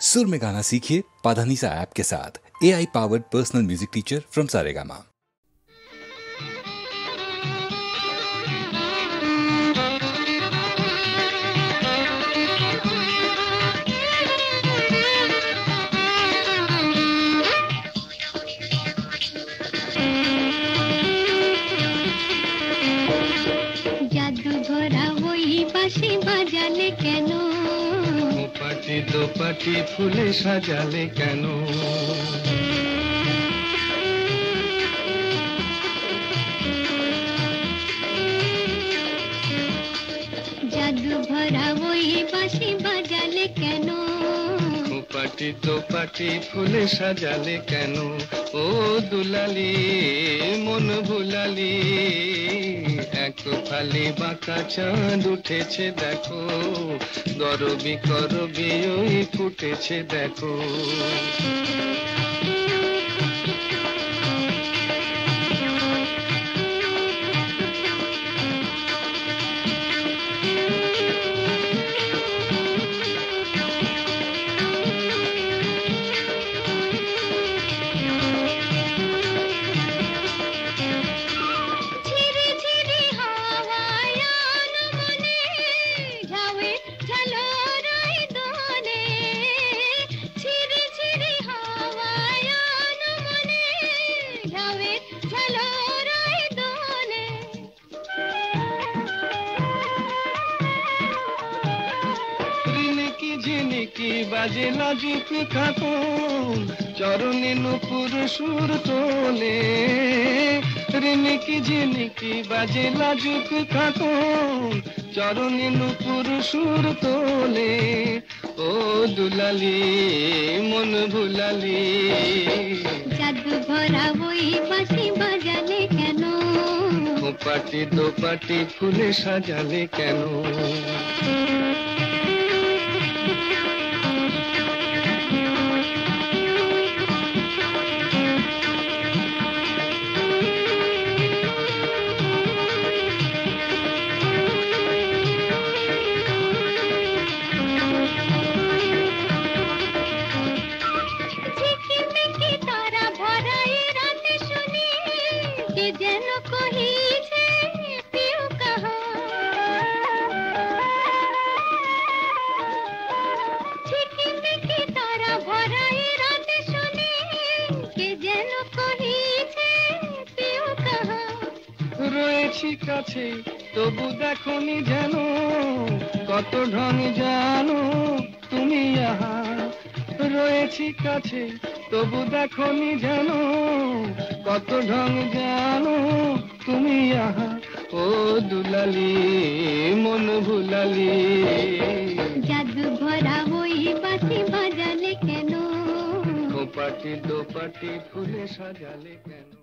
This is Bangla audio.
सुर में गाना सीखिए पाधानीसा ऐप के साथ। AI powered personal music teacher from Saregama. जादू भरा वही बांशी बजाले केनो, पाटी दो पाटी फूले सजाले केनो, जादू भरा वही बांशी बजाले केनो, पाटी दो पाटी फूले सजाले केनो, ओ दुलाली मन भुलाली एक फाली बाঁকা চাঁদ উঠেছে দেখো, গরবি করবি ওই ফুটেছে দেখো। ঝিনিকি বাজে লাজুক খাতুন চরণে নূপুর সুর তোলে, রিনিকি ঝিনিকি বাজে লাজুক খাতুন চরণে নূপুর সুর তোলে, ও দুলালি মন ভুলালি जादू भरा वही बांशी बजाले केनो, পাটি দো পাটি ফুলে সাজালে কেন। রয়েছি কাছে তবু দেখনি যেন, কত ঢং জানো তুমি আহা, রয়েছি কাছে তবু দেখনি যেন, কত ঢং জানো তুমি আহা, ও দুলালি মন ভুলালি जादू भरा वही बांशी बजाले केनो, পাটি দো পাটি ফুলে সাজালে কেন।